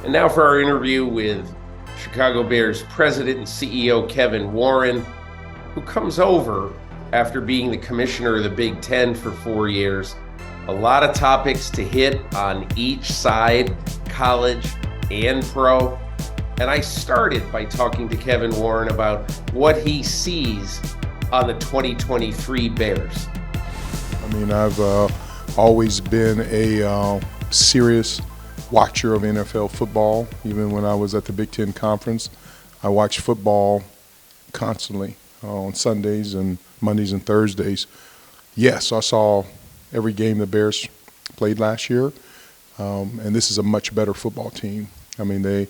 And now for our interview with Chicago Bears President and CEO Kevin Warren, who comes over after being the commissioner of the Big Ten for 4 years. A lot of topics to hit on each side, college and pro. And I started by talking to Kevin Warren about what he sees on the 2023 Bears. I mean, I've always been a serious watcher of NFL football. Even when I was at the Big Ten Conference, I watched football constantly on Sundays and Mondays and Thursdays. Yes, I saw every game the Bears played last year, and this is a much better football team. I mean, they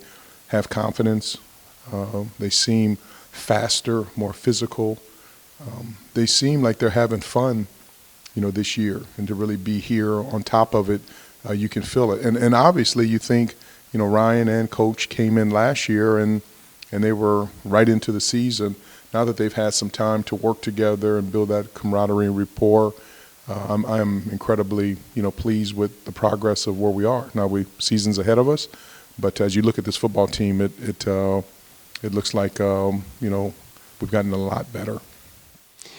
have confidence. They seem faster, more physical. They seem like they're having fun, this year. And to really be here on top of it, you can feel it. And obviously you think, Ryan and Coach came in last year and they were right into the season. Now that they've had some time to work together and build that camaraderie and rapport, I'm incredibly, pleased with the progress of where we are. Now season's ahead of us, but as you look at this football team, it looks like, we've gotten a lot better.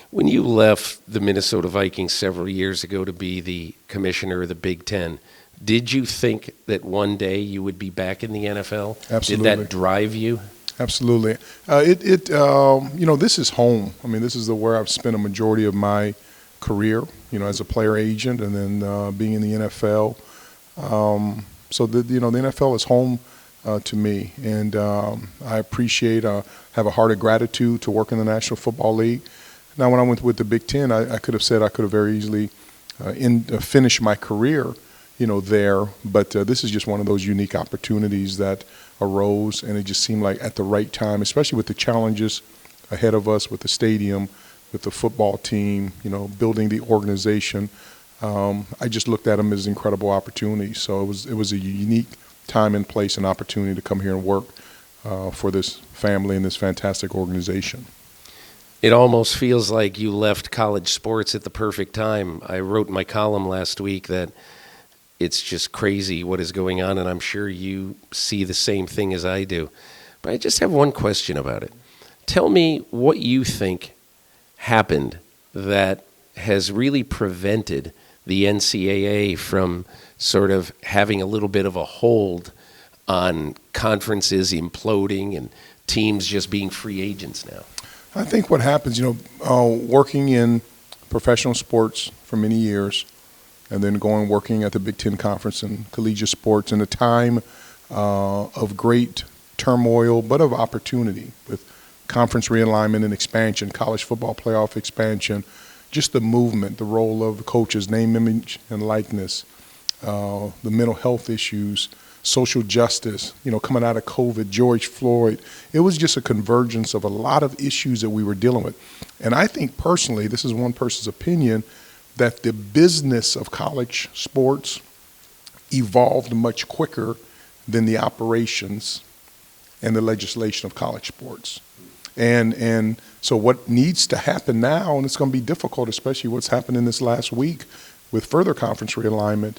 When you left the Minnesota Vikings several years ago to be the commissioner of the Big Ten, did you think that one day you would be back in the NFL? Absolutely. Did that drive you? Absolutely. This is home. I mean, this is where I've spent a majority of my career, as a player agent and then being in the NFL. So the NFL is home to me. And I appreciate, have a heart of gratitude to work in the National Football League. Now, when I went with the Big Ten, I could have said I could have very easily finished my career, there. But this is just one of those unique opportunities that arose, and it just seemed like at the right time, especially with the challenges ahead of us with the stadium, with the football team, building the organization. I just looked at them as incredible opportunities. So it was a unique time and place and opportunity to come here and work for this family and this fantastic organization. It almost feels like you left college sports at the perfect time. I wrote in my column last week that it's just crazy what is going on, and I'm sure you see the same thing as I do. But I just have one question about it. Tell me what you think happened that has really prevented the NCAA from sort of having a little bit of a hold on conferences imploding and teams just being free agents now. I think what happens, working in professional sports for many years and then working at the Big Ten Conference and collegiate sports in a time of great turmoil but of opportunity with conference realignment and expansion, college football playoff expansion, just the movement, the role of the coaches, name, image, and likeness, the mental health issues, social justice, coming out of COVID, George Floyd. It was just a convergence of a lot of issues that we were dealing with. And I think personally, this is one person's opinion, that the business of college sports evolved much quicker than the operations and the legislation of college sports. And so what needs to happen now, and it's going to be difficult, especially what's happened in this last week with further conference realignment,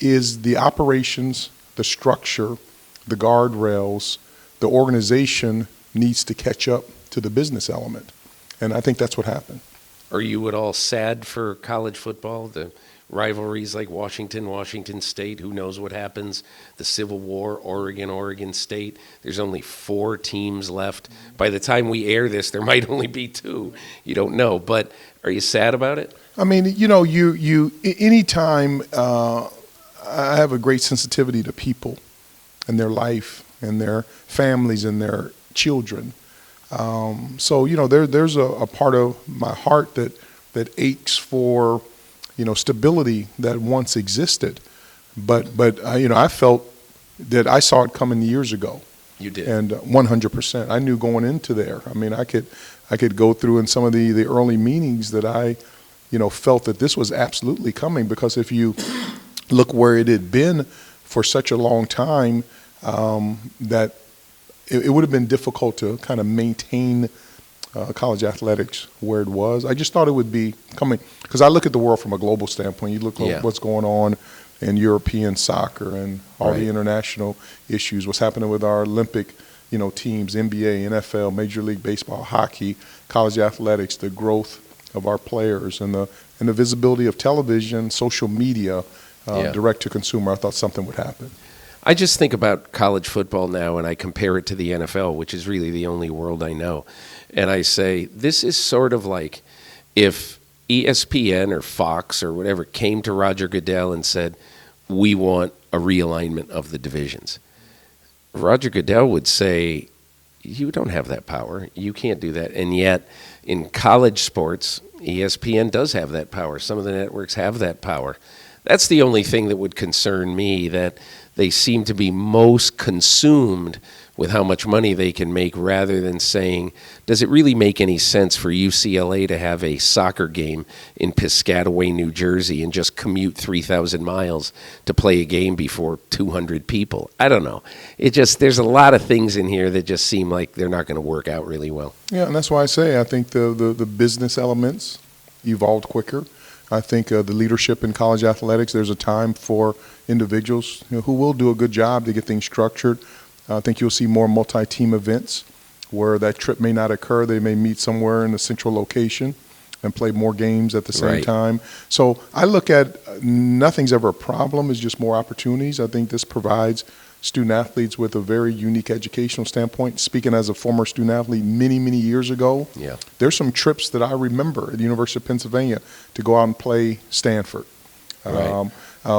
is the operations, the structure, the guardrails, the organization needs to catch up to the business element. And I think that's what happened. Are you at all sad for college football? The rivalries like Washington State, who knows what happens? The Civil War, Oregon State. There's only 4 teams left. By the time we air this, there might only be 2. You don't know. But are you sad about it? I mean, anytime I have a great sensitivity to people and their life and their families and their children. So there's a part of my heart that aches for, stability that once existed. But I felt that I saw it coming years ago. You did. And 100%. I knew going into there. I mean, I could go through in some of the early meetings that I, felt that this was absolutely coming, because if you look where it had been for such a long time, that it would have been difficult to kind of maintain college athletics where it was. I just thought it would be coming, because I look at the world from a global standpoint. You look at what's going on and European soccer and all Right. the international issues, what's happening with our Olympic, teams, NBA, NFL, Major League Baseball, hockey, college athletics, the growth of our players, and the visibility of television, social media, Yeah. direct to consumer. I thought something would happen. I just think about college football now and I compare it to the NFL, which is really the only world I know. And I say, this is sort of like if ESPN or Fox or whatever came to Roger Goodell and said, we want a realignment of the divisions. Roger Goodell would say, you don't have that power. You can't do that. And yet, in college sports, ESPN does have that power. Some of the networks have that power. That's the only thing that would concern me, that they seem to be most consumed with how much money they can make rather than saying, does it really make any sense for UCLA to have a soccer game in Piscataway, New Jersey, and just commute 3,000 miles to play a game before 200 people? I don't know. There's a lot of things in here that just seem like they're not going to work out really well. Yeah, and that's why I say I think the business elements evolved quicker. I think the leadership in college athletics, there's a time for individuals who will do a good job to get things structured. I think you'll see more multi-team events where that trip may not occur. They may meet somewhere in a central location and play more games at the same Right. time. So I look at nothing's ever a problem. It's just more opportunities. I think this provides student athletes with a very unique educational standpoint. Speaking as a former student athlete many, many years ago, Yeah. there's some trips that I remember at the University of Pennsylvania to go out and play Stanford. Right.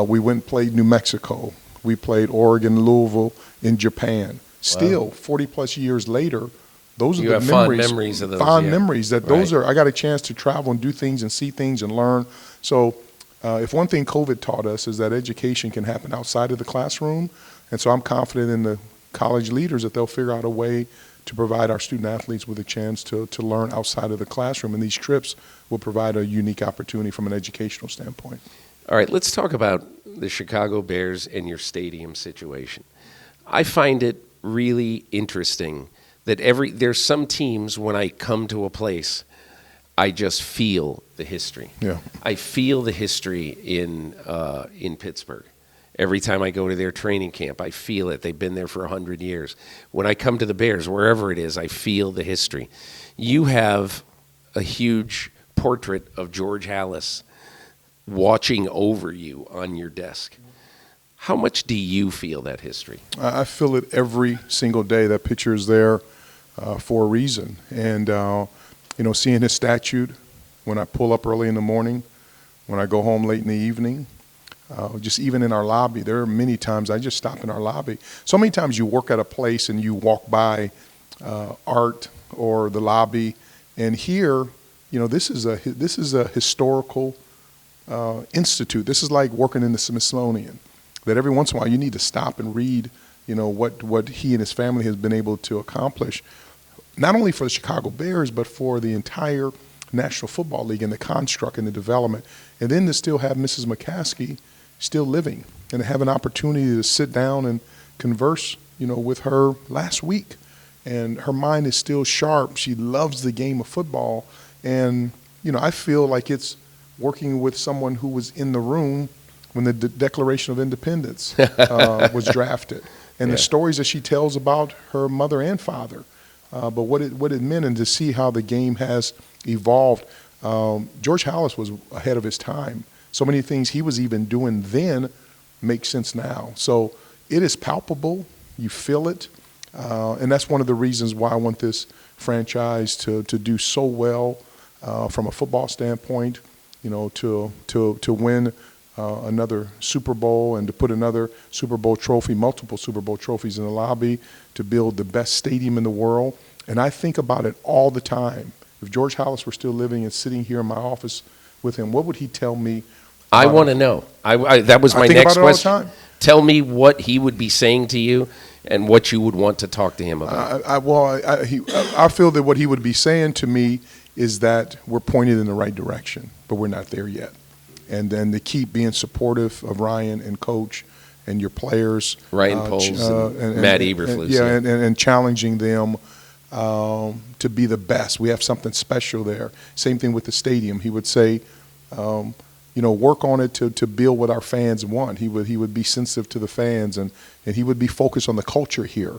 We went and played New Mexico. We played Oregon, Louisville, in Japan. Still, 40-plus years later, those are You the have fond memories. memories of those, Fond yeah. memories. I got a chance to travel and do things and see things and learn. So if one thing COVID taught us is that education can happen outside of the classroom. And so I'm confident in the college leaders that they'll figure out a way to provide our student athletes with a chance to learn outside of the classroom. And these trips will provide a unique opportunity from an educational standpoint. All right, let's talk about the Chicago Bears and your stadium situation. I find it really interesting that there's some teams, when I come to a place, I just feel the history. Yeah. I feel the history in Pittsburgh. Every time I go to their training camp, I feel it. They've been there for 100 years. When I come to the Bears, wherever it is, I feel the history. You have a huge portrait of George Halas watching over you on your desk. How much do you feel that history? I feel it every single day. That picture is there for a reason. And, seeing his statue when I pull up early in the morning, when I go home late in the evening, just even in our lobby, there are many times I just stop in our lobby. So many times you work at a place and you walk by art or the lobby, and here, this is a historical institute. This is like working in the Smithsonian. That every once in a while you need to stop and read, what he and his family has been able to accomplish, not only for the Chicago Bears but for the entire National Football League and the construct and the development. And then to still have Mrs. McCaskey still living and to have an opportunity to sit down and converse, with her last week. And her mind is still sharp. She loves the game of football. And, I feel like it's working with someone who was in the room when the Declaration of Independence was drafted, and Yeah. the stories that she tells about her mother and father, but what it meant, and to see how the game has evolved. George Halas was ahead of his time. So many things he was even doing then make sense now. So it is palpable. You feel it, and that's one of the reasons why I want this franchise to do so well from a football standpoint. To win another Super Bowl and to put another Super Bowl trophy, multiple Super Bowl trophies in the lobby, to build the best stadium in the world. And I think about it all the time. If George Halas were still living and sitting here in my office with him, what would he tell me? I want to know. That was my think next about it all the question. time. Tell me what he would be saying to you and what you would want to talk to him about. I feel that what he would be saying to me is that we're pointed in the right direction, but we're not there yet. And then to keep being supportive of Ryan and Coach and your players. Ryan Poles and Matt Eberflus. And challenging them to be the best. We have something special there. Same thing with the stadium. He would say, work on it to build what our fans want. He would be sensitive to the fans, and he would be focused on the culture here.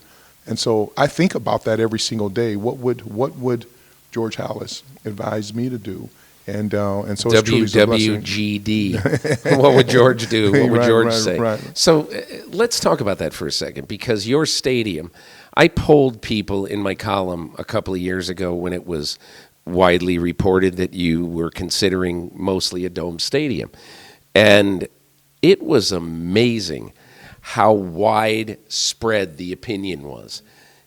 And so I think about that every single day. What would George Halas advise me to do? And so it's truly a blessing. WWGD. What would George do? What would George say? Right. So let's talk about that for a second, because your stadium, I polled people in my column a couple of years ago when it was widely reported that you were considering mostly a dome stadium. And it was amazing how widespread the opinion was.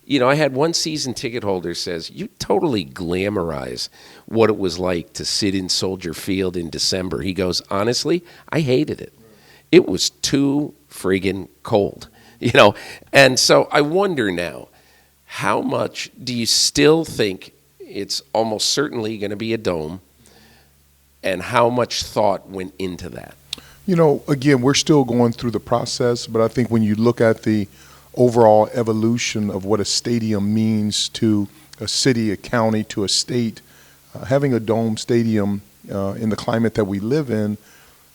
I had one season ticket holder says, you totally glamorize what it was like to sit in Soldier Field in December. He goes, honestly, I hated it. It was too friggin' cold, And so I wonder now, how much do you still think it's almost certainly going to be a dome, and how much thought went into that? Again, we're still going through the process, but I think when you look at the overall evolution of what a stadium means to a city, a county, to a state, having a dome stadium in the climate that we live in,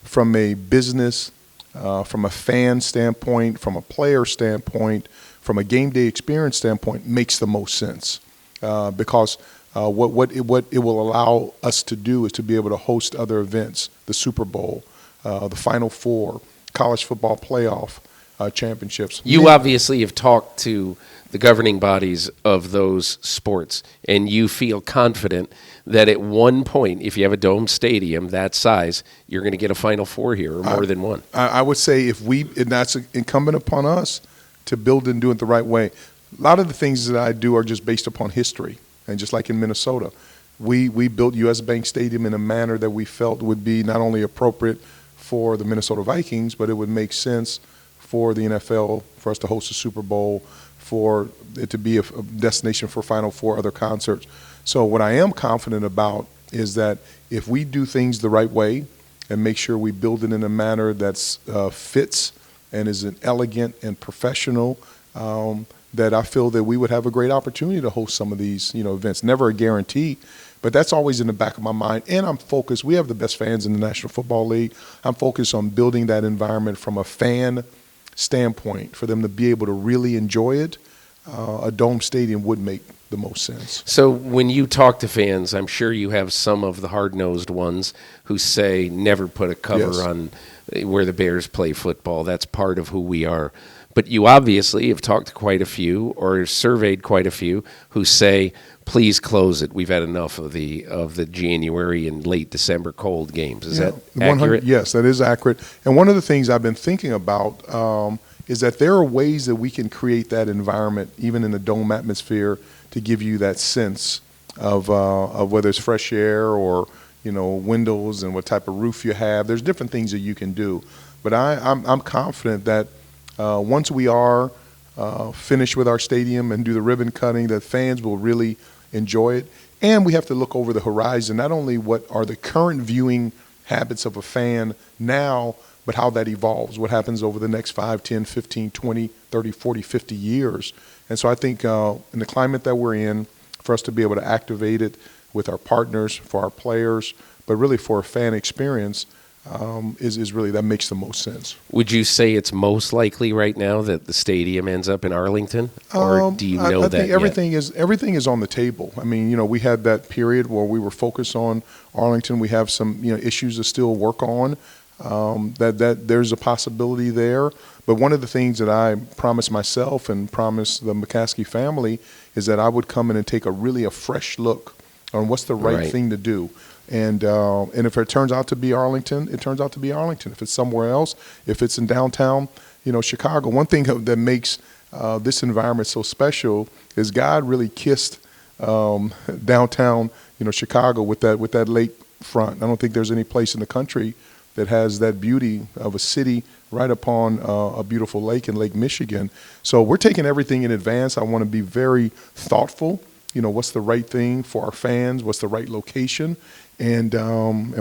from a business, from a fan standpoint, from a player standpoint, from a game day experience standpoint, makes the most sense. Because what it will allow us to do is to be able to host other events, the Super Bowl, the Final Four, college football playoff championships. You obviously have talked to the governing bodies of those sports, and you feel confident that at one point, if you have a dome stadium that size, you're going to get a Final Four here, or more than one. I would say and that's incumbent upon us to build and do it the right way. A lot of the things that I do are just based upon history. And just like in Minnesota, we built U.S. Bank Stadium in a manner that we felt would be not only appropriate for the Minnesota Vikings, but it would make sense for the NFL, for us to host a Super Bowl, for it to be a destination for Final Four, other concerts. So what I am confident about is that if we do things the right way and make sure we build it in a manner that fits and is an elegant and professional, that I feel that we would have a great opportunity to host some of these, events. Never a guarantee, but that's always in the back of my mind. And I'm focused. We have the best fans in the National Football League. I'm focused on building that environment from a fan standpoint for them to be able to really enjoy it. A dome stadium would make the most sense. So when you talk to fans, I'm sure you have some of the hard-nosed ones who say never put a cover on where the Bears play football. That's part of who we are. But you obviously have talked to quite a few, or surveyed quite a few, who say, please close it. We've had enough of the January and late December cold games. Is that accurate? Yes, that is accurate. And one of the things I've been thinking about is that there are ways that we can create that environment, even in the dome atmosphere, to give you that sense of whether it's fresh air or windows and what type of roof you have. There's different things that you can do. But I'm confident that once we are finished with our stadium and do the ribbon cutting, that fans will really enjoy it. And we have to look over the horizon, not only what are the current viewing habits of a fan now, but how that evolves, what happens over the next 5, 10, 15, 20, 30, 40, 50 years. And so I think in the climate that we're in, for us to be able to activate it with our partners, for our players, but really for a fan experience, is really, that makes the most sense. Would you say it's most likely right now that the stadium ends up in Arlington, or do you know that think everything is on the table. I mean, we had that period where we were focused on Arlington. We have some issues to still work on. That there's a possibility there. But one of the things that I promised myself and promised the McCaskey family is that I would come in and take a fresh look on what's the right thing to do. And if it turns out to be Arlington, it turns out to be Arlington. If it's somewhere else, if it's in downtown, Chicago. One thing that makes this environment so special is God really kissed downtown, Chicago with that lake front. I don't think there's any place in the country that has that beauty of a city right upon a beautiful lake in Lake Michigan. So we're taking everything in advance. I want to be very thoughtful. What's the right thing for our fans? What's the right location? And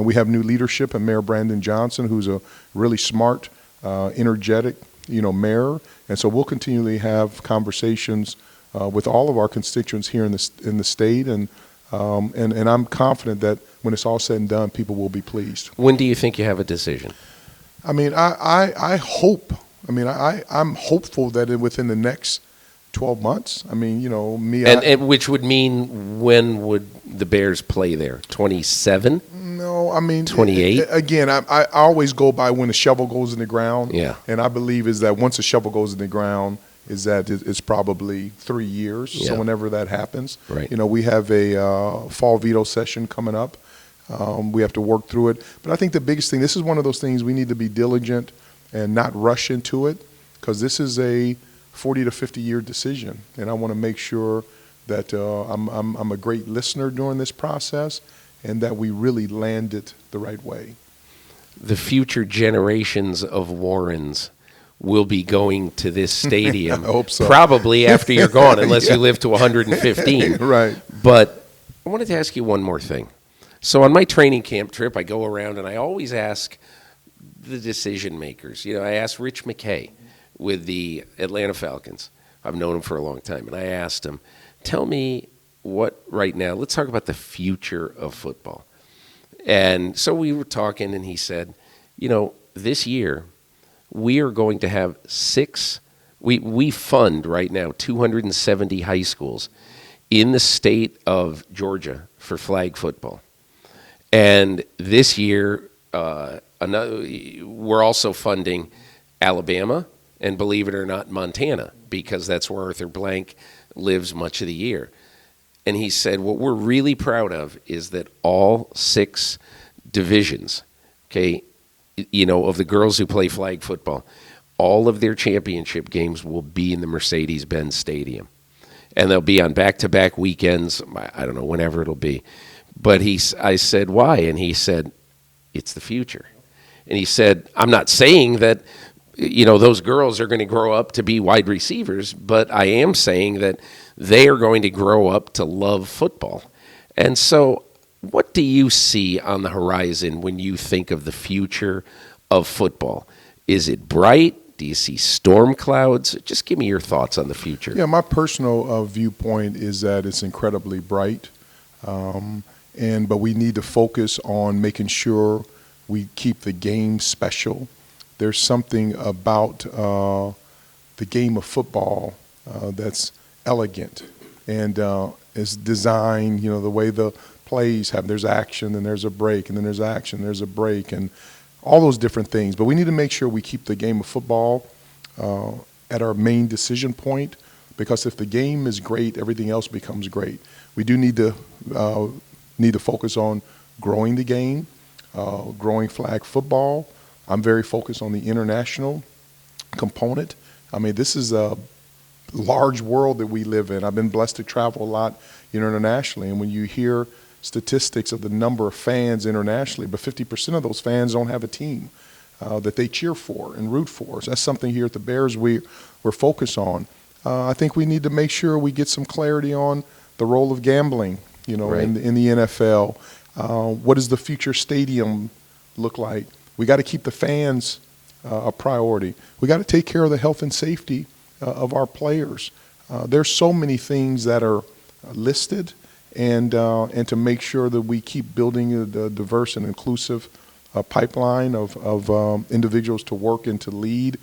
we have new leadership and Mayor Brandon Johnson, who's a really smart, energetic, mayor. And so we'll continually have conversations with all of our constituents here in the state. And I'm confident that when it's all said and done, people will be pleased. When do you think you have a decision? I mean, I hope. I mean, I'm hopeful that within the next 12 months. I mean, you know, and which would mean, when would the Bears play there? 27? No, I mean 28. Again, I always go by when the shovel goes in the ground. Yeah. And I believe is that once the shovel goes in the ground, is that it's probably 3 years. Yeah. So whenever that happens, right. You know, we have a fall veto session coming up. We have to work through it. But I think the biggest thing, this is one of those things we need to be diligent and not rush into it, because this is a 40 to 50 year decision, and I want to make sure that I'm a great listener during this process, and that we really land it the right way. The future generations of Warrens will be going to this stadium. I hope so. Probably after you're gone, unless you live to 115. Right. But I wanted to ask you one more thing. So on my training camp trip, I go around and I always ask the decision makers. You know, I asked Rich McKay with the Atlanta Falcons. I've known him for a long time. And I asked him, tell me what right now, let's talk about the future of football. And so we were talking, and he said, you know, this year we are going to have we fund right now 270 high schools in the state of Georgia for flag football. And this year, we're also funding Alabama, and believe it or not, Montana, because that's where Arthur Blank lives much of the year. And he said, what we're really proud of is that all 6 divisions, okay, you know, of the girls who play flag football, all of their championship games will be in the Mercedes-Benz Stadium. And they'll be on back-to-back weekends. I don't know, whenever it'll be. But I said, why? And he said, it's the future. And he said, I'm not saying that, you know, those girls are going to grow up to be wide receivers, but I am saying that they are going to grow up to love football. And so what do you see on the horizon when you think of the future of football? Is it bright? Do you see storm clouds? Just give me your thoughts on the future. Yeah, my personal viewpoint is that it's incredibly bright. But we need to focus on making sure we keep the game special. There's something about the game of football that's elegant, and it's designed, you know, the way the plays have, there's action, and there's a break, and then there's action, there's a break, and all those different things. But we need to make sure we keep the game of football at our main decision point, because if the game is great, everything else becomes great. We do need to focus on growing the game, growing flag football. I'm very focused on the international component. I mean, this is a large world that we live in. I've been blessed to travel a lot internationally, and when you hear statistics of the number of fans internationally, but 50% of those fans don't have a team that they cheer for and root for. So that's something here at the Bears we're focused on. I think we need to make sure we get some clarity on the role of gambling, you know, right. in the NFL. What does the future stadium look like? We got to keep the fans a priority. We got to take care of the health and safety of our players. There's so many things that are listed, and to make sure that we keep building a diverse and inclusive pipeline of individuals to work and to lead.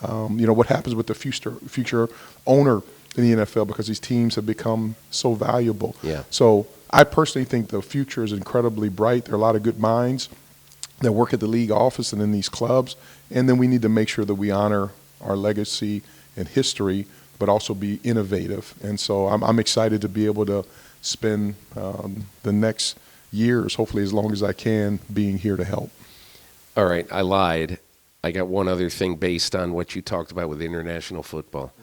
You know, what happens with the future owner in the NFL, because these teams have become so valuable. Yeah. So I personally think the future is incredibly bright. There are a lot of good minds that work at the league office and in these clubs, and then we need to make sure that we honor our legacy and history, but also be innovative. And so I'm excited to be able to spend the next years, hopefully as long as I can, being here to help. All right, I lied. I got one other thing based on what you talked about with international football.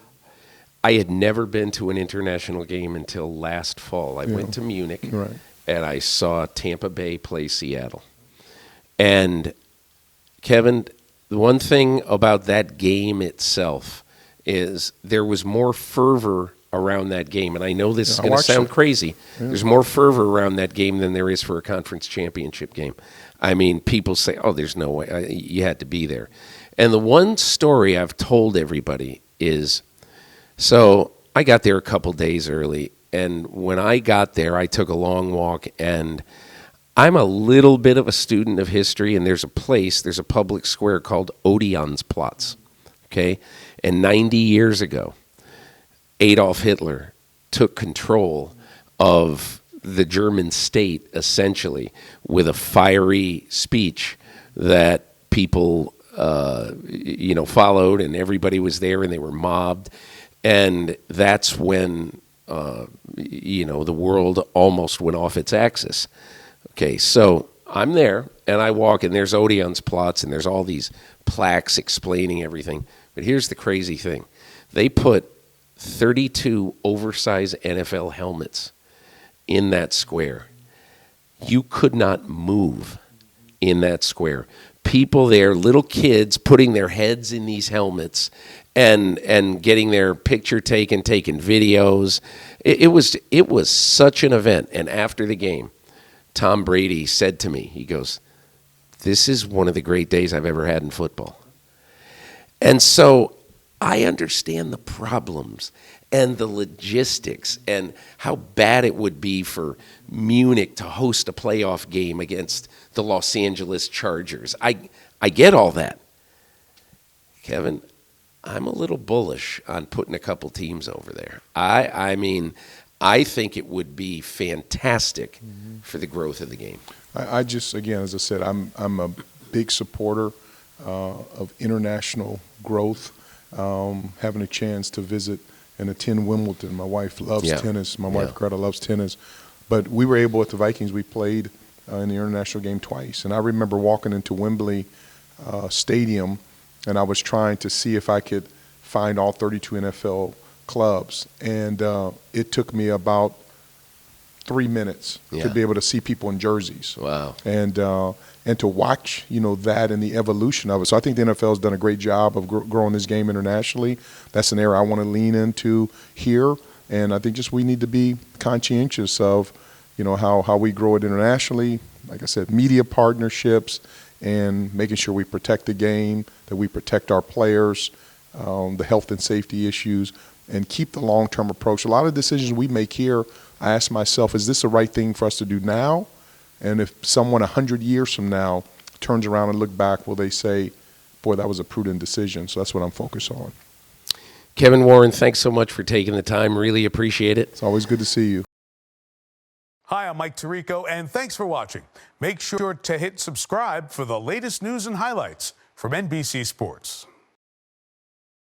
I had never been to an international game until last fall. I went to Munich, right. And I saw Tampa Bay play Seattle. And, Kevin, the one thing about that game itself is there was more fervor around that game. And I know this is going to sound crazy. Yeah. There's more fervor around that game than there is for a conference championship game. I mean, people say, oh, there's no way. You had to be there. And the one story I've told everybody is, so I got there a couple days early. And when I got there, I took a long walk, and I'm a little bit of a student of history, and there's a public square called Odeonsplatz, okay? And 90 years ago, Adolf Hitler took control of the German state, essentially, with a fiery speech that people, followed, and everybody was there, and they were mobbed. And that's when, the world almost went off its axis. Okay, so I'm there, and I walk, and there's Odeonsplatz, and there's all these plaques explaining everything. But here's the crazy thing. They put 32 oversized NFL helmets in that square. You could not move in that square. People there, little kids, putting their heads in these helmets and getting their picture taken videos. It was such an event. And after the game, Tom Brady said to me, he goes, "This is one of the great days I've ever had in football." And so I understand the problems and the logistics and how bad it would be for Munich to host a playoff game against the Los Angeles Chargers. I get all that. Kevin, I'm a little bullish on putting a couple teams over there. I mean, I think it would be fantastic for the growth of the game. I just, again, as I said, I'm a big supporter of international growth. Having a chance to visit and attend Wimbledon. My wife loves tennis. My wife Greta loves tennis. But we were able, at the Vikings, we played in the international game twice. And I remember walking into Wembley Stadium, and I was trying to see if I could find all 32 NFL clubs. And it took me about 3 minutes to be able to see people in jerseys. Wow. And to watch, that and the evolution of it. So I think the NFL has done a great job of growing this game internationally. That's an area I want to lean into here. And I think just we need to be conscientious of, how we grow it internationally. Like I said, media partnerships and making sure we protect the game, that we protect our players, the health and safety issues, and keep the long-term approach. A lot of decisions we make here, I ask myself, is this the right thing for us to do now? And if someone 100 years from now turns around and look back, will they say, boy, that was a prudent decision? So that's what I'm focused on. Kevin Warren, thanks so much for taking the time. Really appreciate it. It's always good to see you. Hi, I'm Mike Tirico, and thanks for watching. Make sure to hit subscribe for the latest news and highlights from NBC Sports.